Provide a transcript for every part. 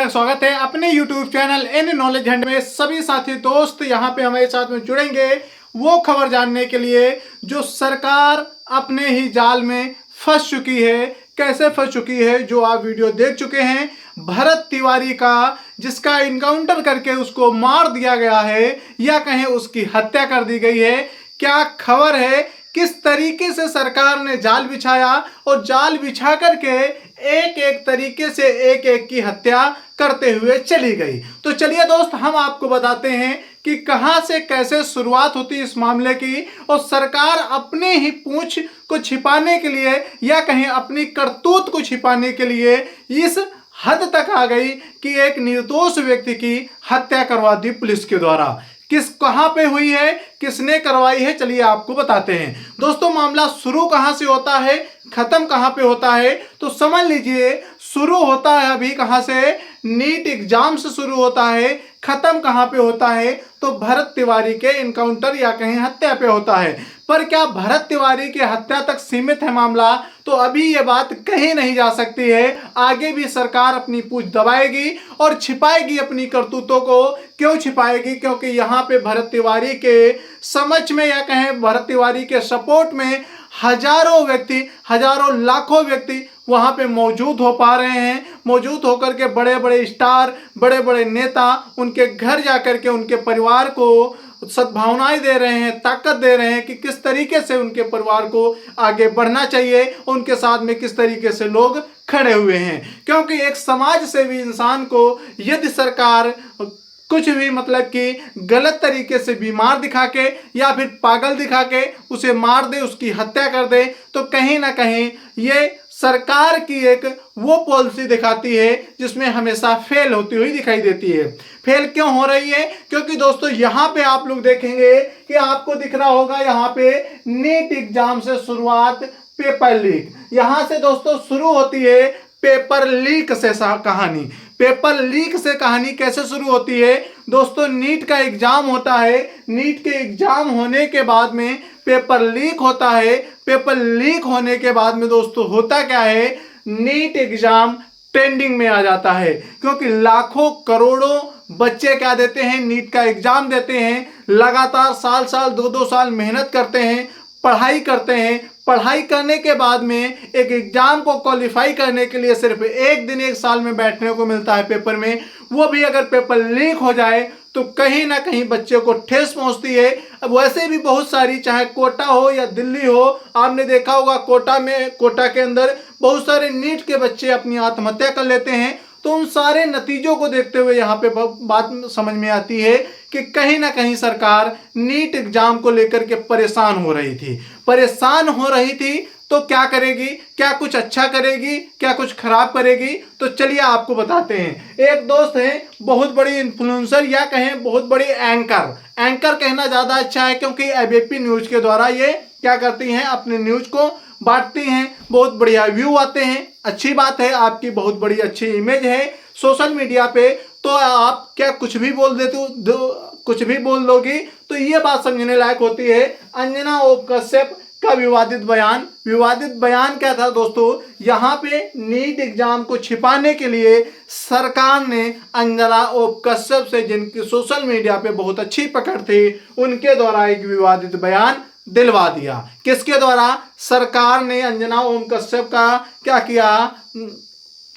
स्वागत है अपने YouTube channel N Knowledge Hunt में। सभी साथी दोस्त यहाँ पे हमारे साथ में जुड़ेंगे वो खबर जानने के लिए जो सरकार अपने ही जाल में फंस चुकी है। कैसे फंस चुकी है जो आप वीडियो देख चुके हैं भरत तिवारी का, जिसका इनकाउंटर करके उसको मार दिया गया है या कहें उसकी हत्या कर दी गई है। क्या खबर है, किस तरीके से सरकार ने जाल बिछाया और जाल बिछा करके एक एक तरीके से एक एक की हत्या करते हुए चली गई। तो चलिए दोस्त, हम आपको बताते हैं कि कहां से कैसे शुरुआत होती है इस मामले की, और सरकार अपने ही पूंछ को छिपाने के लिए या कहीं अपनी करतूत को छिपाने के लिए इस हद तक आ गई कि एक निर्दोष व्यक्ति की हत्या करवा दी पुलिस के द्वारा। कहां पे हुई है, किसने करवाई है, चलिए आपको बताते हैं। दोस्तों, मामला शुरू कहां से होता है, खत्म कहां पे होता है, तो समझ लीजिए। शुरू होता है अभी कहां से, नीट एग्जाम से शुरू होता है। खत्म कहां पे होता है, तो भरत तिवारी के इनकाउंटर या कहीं हत्या पे होता है। पर क्या भरत तिवारी की हत्या तक सीमित है मामला? तो अभी ये बात कहीं नहीं जा सकती है। आगे भी सरकार अपनी पूंछ दबाएगी और छिपाएगी अपनी करतूतों को। क्यों छिपाएगी? क्योंकि यहाँ पे भरत तिवारी के समझ में या कहें भरत तिवारी के सपोर्ट में हजारों व्यक्ति, हजारों लाखों व्यक्ति वहां पे मौजूद हो पा रहे हैं। मौजूद होकर के बड़े बड़े स्टार, बड़े बड़े नेता उनके घर जाकर के उनके परिवार को सद्भावनाएं दे रहे हैं, ताकत दे रहे हैं कि किस तरीके से उनके परिवार को आगे बढ़ना चाहिए, उनके साथ में किस तरीके से लोग खड़े हुए हैं। क्योंकि एक समाज सेवी इंसान को यदि सरकार कुछ भी मतलब कि गलत तरीके से बीमार दिखा के या फिर पागल दिखा के उसे मार दे, उसकी हत्या कर दे, तो कहीं ना कहीं ये सरकार की एक वो पॉलिसी दिखाती है जिसमें हमेशा फेल होती हुई दिखाई देती है। फेल क्यों हो रही है? क्योंकि दोस्तों यहाँ पे आप लोग देखेंगे कि आपको दिख रहा होगा यहाँ पे नीट एग्जाम से शुरुआत, पेपर लीक। यहाँ से दोस्तों शुरू होती है पेपर लीक से कहानी। पेपर लीक से कहानी कैसे शुरू होती है दोस्तों? नीट का एग्जाम होता है, नीट के एग्जाम होने के बाद में पेपर लीक होता है। पेपर लीक होने के बाद में दोस्तों होता क्या है, नीट एग्जाम ट्रेंडिंग में आ जाता है। क्योंकि लाखों करोड़ों बच्चे क्या देते हैं, नीट का एग्जाम देते हैं, लगातार साल साल दो दो साल मेहनत करते हैं, पढ़ाई करते हैं। पढ़ाई करने के बाद में एक एग्जाम को क्वालिफाई करने के लिए सिर्फ एक दिन एक साल में बैठने को मिलता है पेपर में। वो भी अगर पेपर लीक हो जाए तो कहीं ना कहीं बच्चे को ठेस पहुंचती है। अब वैसे भी बहुत सारी, चाहे कोटा हो या दिल्ली हो, आपने देखा होगा कोटा के अंदर बहुत सारे नीट के बच्चे अपनी आत्महत्या कर लेते हैं। तो उन सारे नतीजों को देखते हुए यहाँ पे बात समझ में आती है कि कहीं ना कहीं सरकार नीट एग्जाम को लेकर के परेशान हो रही थी। तो क्या करेगी? क्या कुछ अच्छा करेगी, क्या कुछ खराब करेगी? तो चलिए आपको बताते हैं। एक दोस्त है, बहुत बड़ी इन्फ्लुएंसर या कहें बहुत बड़ी एंकर कहना ज्यादा अच्छा है, क्योंकि एबीपी न्यूज के द्वारा ये क्या करती हैं, अपने न्यूज को बांटती हैं। बहुत बढ़िया व्यू आते हैं, अच्छी बात है, आपकी बहुत बड़ी अच्छी इमेज है सोशल मीडिया पे। तो आप क्या कुछ भी बोल देते हो, कुछ भी बोल दोगी, तो ये बात समझने लायक होती है। अंजना ओम कश्यप का विवादित बयान क्या था दोस्तों? यहाँ पे नीट एग्जाम को छिपाने के लिए सरकार ने अंजना ओम कश्यप से, जिनकी सोशल मीडिया पे बहुत अच्छी पकड़ थी, उनके द्वारा एक विवादित बयान दिलवा दिया। किसके द्वारा? सरकार ने अंजना ओम कश्यप का क्या किया,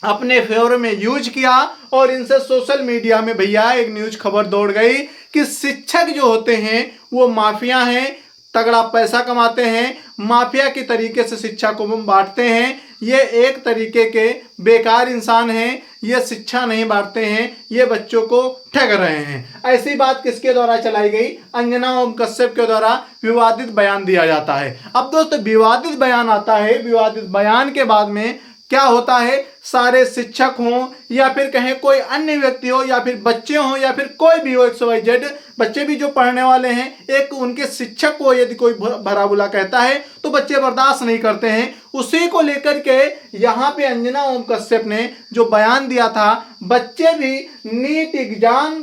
अपने फेवर में यूज किया और इनसे सोशल मीडिया में भैया एक न्यूज खबर दौड़ गई कि शिक्षक जो होते हैं वो माफिया हैं, तगड़ा पैसा कमाते हैं, माफिया की तरीके से शिक्षा को बांटते हैं। ये एक तरीके के बेकार इंसान हैं, ये शिक्षा नहीं बांटते हैं, ये बच्चों को ठग रहे हैं। ऐसी बात किसके द्वारा चलाई गई? अंजना ओम कश्यप के द्वारा विवादित बयान दिया जाता है। अब दोस्तों विवादित बयान आता है, विवादित बयान के बाद में क्या होता है, सारे शिक्षक हों या फिर कहें कोई अन्य व्यक्ति हो या फिर बच्चे हों या फिर कोई भी हो, XYZ बच्चे भी जो पढ़ने वाले हैं, एक उनके शिक्षक को यदि कोई भला बुला कहता है तो बच्चे बर्दाश्त नहीं करते हैं। उसी को लेकर के यहाँ पे अंजना ओम कश्यप ने जो बयान दिया था, बच्चे भी नीट एग्जाम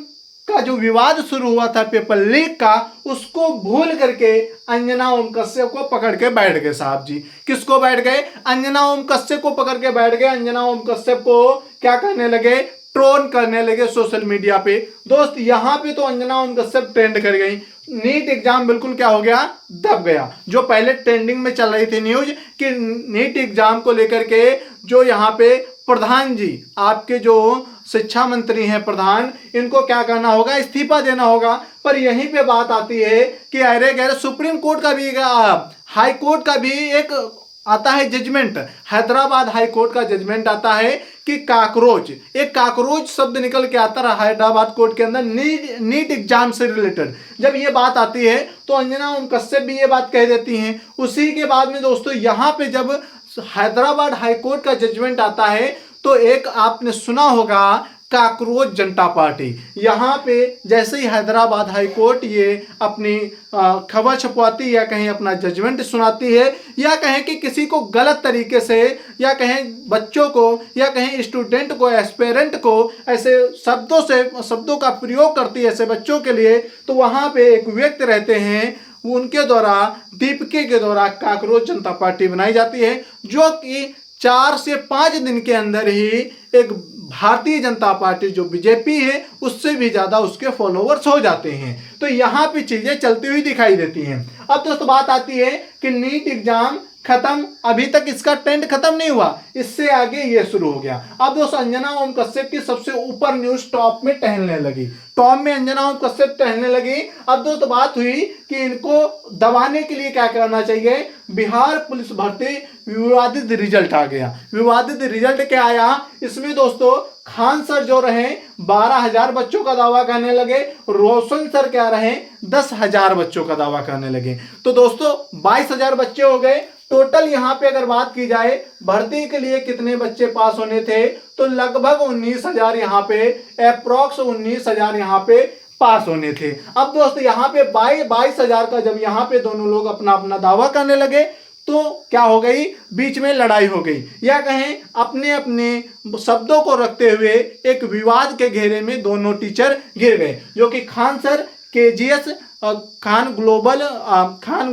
का जो विवाद शुरू हुआ था पेपर लीक का, उसको भूल करके अंजना ओम कश्यप को पकड़ के बैठ गए साहब जी। किसको बैठ गए? अंजना ओम कश्यप को पकड़ के बैठ गए। अंजना ओम कश्यप को क्या कहने लगे, ट्रोल करने लगे सोशल मीडिया पे। दोस्त यहाँ पे तो अंजना ओम कश्यप ट्रेंड कर गई। नीट एग्जाम बिल्कुल क्या हो गया, दब गया। जो पहले ट्रेंडिंग में चल रही थी न्यूज कि नीट एग्जाम को लेकर के जो यहाँ पे प्रधान जी, आपके जो शिक्षा मंत्री हैं प्रधान, इनको क्या करना होगा, इस्तीफा देना होगा। पर यहीं पे बात आती है कि अरे गैर सुप्रीम कोर्ट का भी, हाई कोर्ट का भी एक आता है जजमेंट, हैदराबाद हाई कोर्ट का जजमेंट आता है कि काकरोच, एक काकरोच शब्द निकल के आता रहा हैदराबाद कोर्ट के अंदर नीट एग्जाम से रिलेटेड। जब ये बात आती है तो अंजना ओम कश्यप भी ये बात कह देती हैं। उसी के बाद में दोस्तों यहाँ पे जब हैदराबाद हाई कोर्ट का जजमेंट आता है तो एक आपने सुना होगा काकरोच जनता पार्टी। यहाँ पे जैसे ही हैदराबाद हाई कोर्ट ये अपनी खबर छपवाती या कहीं अपना जजमेंट सुनाती है या कहें कि किसी को गलत तरीके से या कहें बच्चों को या कहें स्टूडेंट को, एस्पेरेंट को ऐसे शब्दों का प्रयोग करती है ऐसे बच्चों के लिए, तो वहाँ पे एक व्यक्ति रहते हैं, उनके द्वारा दीपिका के द्वारा काकरोच जनता पार्टी बनाई जाती है, जो कि 4 से 5 दिन के अंदर ही एक भारतीय जनता पार्टी जो बीजेपी है उससे भी ज्यादा उसके फॉलोवर्स हो जाते हैं। तो यहाँ पे चीजें चलती हुई दिखाई देती हैं। अब दोस्तों बात आती है कि नीट एग्जाम खत्म, अभी तक इसका ट्रेंड खत्म नहीं हुआ, इससे आगे ये शुरू हो गया। अब दोस्तों अंजना ओम कश्यप की सबसे ऊपर न्यूज टॉप में टहलने लगी, टॉप में अंजना ओम कश्यप टहलने लगी। अब दोस्तों बात हुई कि इनको दबाने के लिए क्या करना चाहिए। बिहार पुलिस भर्ती विवादित रिजल्ट आ गया। विवादित रिजल्ट क्या आया, इसमें दोस्तों खान सर जो रहे 12,000 बच्चों का दावा करने लगे, रोशन सर क्या रहे 10,000 बच्चों का दावा करने लगे। तो दोस्तों 22,000 बच्चे हो गए टोटल। यहाँ पे अगर बात की जाए भर्ती के लिए कितने बच्चे पास होने थे तो लगभग 19,000 यहाँ पे, अप्रोक्स 19,000 यहाँ पे पास होने थे। अब दोस्तों यहाँ पे 22,000 का जब यहाँ पे दोनों लोग अपना अपना दावा करने लगे तो क्या हो गई, बीच में लड़ाई हो गई या कहें अपने अपने शब्दों को रखते हुए एक विवाद के घेरे में दोनों टीचर गिर गए, जो कि Khan sir KGS Khan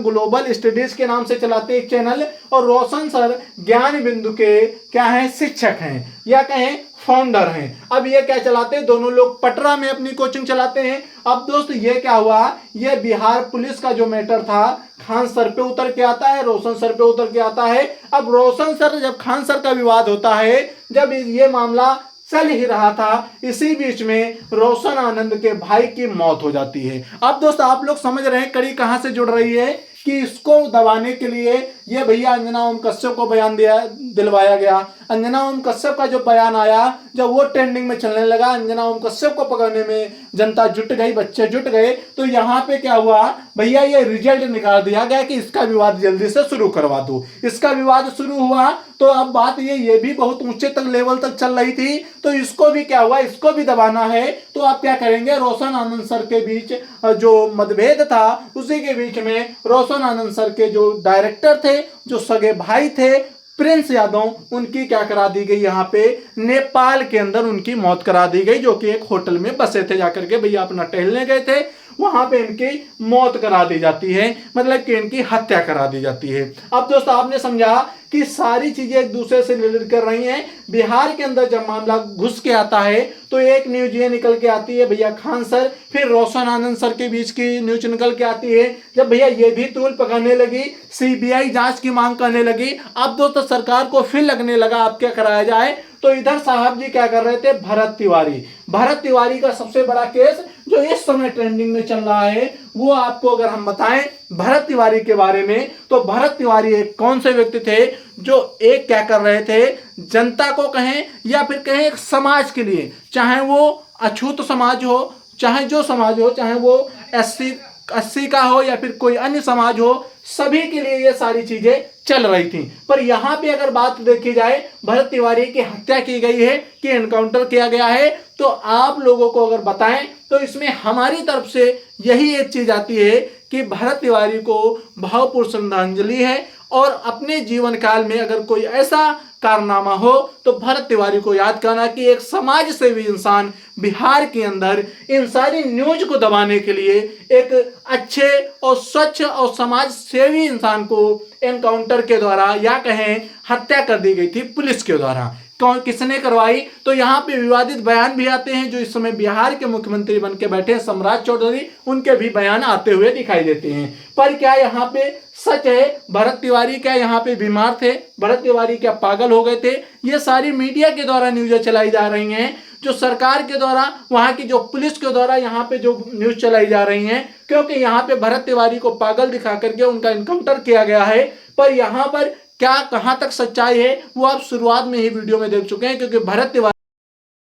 global studies के नाम से चलाते एक चैनल, और रोशन सर ज्ञान बिंदु के क्या हैं, शिक्षक हैं या कहें फाउंडर हैं। अब ये क्या चलाते हैं, दोनों लोग पटरा में अपनी कोचिंग चलाते हैं। अब दोस्त ये क्या हुआ, ये बिहार पुलिस का जो मैटर था खान सर पे उतर के आता है, रोशन सर पे उतर के आता है। अब रोशन सर जब खान सर का विवाद होता है, जब ये मामला चल ही रहा था, इसी बीच में रोशन आनंद के भाई की मौत हो जाती है। अब दोस्त आप लोग समझ रहे हैं कड़ी कहां से जुड़ रही है कि इसको दबाने के लिए ये भैया अंजना ओम कश्यप को बयान दिलवाया गया। अंजना ओम कश्यप का जो बयान आया, जब वो ट्रेंडिंग में चलने लगा, अंजना ओम कश्यप को पकड़ने में जनता जुट गई, बच्चे जुट गए, तो यहाँ पे क्या हुआ भैया, ये रिजल्ट निकाल दिया गया कि इसका विवाद जल्दी से शुरू करवा दो। इसका विवाद शुरू हुआ तो अब बात ये भी बहुत ऊंचे तक लेवल तक चल रही थी, तो इसको भी क्या हुआ, इसको भी दबाना है। तो आप क्या करेंगे, रोशन आनंद सर के बीच जो मतभेद था उसी के बीच में रोशन आनंद सर के जो डायरेक्टर थे, जो सगे भाई थे प्रिंस यादव, उनकी क्या करा दी गई, यहाँ पे नेपाल के अंदर उनकी मौत करा दी गई, जो कि एक होटल में बसे थे, जाकर के भैया अपना टहलने गए थे, वहां पे इनकी मौत करा दी जाती है, मतलब कि इनकी हत्या करा दी जाती है। अब दोस्तों आपने समझा कि सारी चीजें एक दूसरे से रिलेट कर रही हैं। बिहार के अंदर जब मामला घुस के आता है तो एक न्यूज ये निकल के आती है भैया खान सर, फिर रोशन आनंद सर के बीच की न्यूज निकल के आती है, जब भैया ये भी तूल पकड़ने लगी, सीबीआई जांच की मांग करने लगी। अब दोस्तों सरकार को फिर लगने लगा अब क्या कराया जाए, तो इधर साहब जी क्या कर रहे थे, भरत तिवारी का सबसे बड़ा केस जो इस समय ट्रेंडिंग में चल रहा है, वो आपको अगर हम बताएं भरत तिवारी के बारे में, तो भरत तिवारी एक कौन से व्यक्ति थे जो एक क्या कर रहे थे, जनता को कहें या फिर कहें एक समाज के लिए, चाहे वो अछूत समाज हो, चाहे जो समाज हो, चाहे वो एससी का हो या फिर कोई अन्य समाज हो, सभी के लिए ये सारी चीजें चल रही थी। पर यहाँ पे अगर बात देखी जाए, भरत तिवारी की हत्या की गई है कि एनकाउंटर किया गया है, तो आप लोगों को अगर बताएं तो इसमें हमारी तरफ से यही एक चीज आती है कि भरत तिवारी को भावपूर्ण श्रद्धांजलि है, और अपने जीवन काल में अगर कोई ऐसा कारनामा हो तो भरत तिवारी को याद करना कि एक समाज सेवी इंसान बिहार के अंदर इन सारी न्यूज को दबाने के लिए एक अच्छे और स्वच्छ और समाज सेवी इंसान को एनकाउंटर के द्वारा या कहें हत्या कर दी गई थी पुलिस के द्वारा। किसने करवाई, तो यहाँ पे विवादित बयान भी आते हैं। जो इस समय बिहार के मुख्यमंत्री बन के बैठे हैं सम्राट चौधरी, उनके भी बयान आते हुए दिखाई देते हैं। पर क्या यहाँ पे सच है? भरत तिवारी क्या यहाँ पे बीमार थे? भरत तिवारी क्या पागल हो गए थे? ये सारी मीडिया के द्वारा न्यूज़ चलाई जा रही हैं, जो सरकार के द्वारा, वहां की जो पुलिस के द्वारा यहाँ पे जो न्यूज़ चलाई जा रही हैं, क्योंकि यहाँ पे भरत तिवारी को पागल दिखा करके उनका इनकाउंटर किया गया है। पर यहाँ पर क्या कहां तक सच्चाई है वो आप शुरुआत में ही वीडियो में देख चुके हैं, क्योंकि भरत तिवारी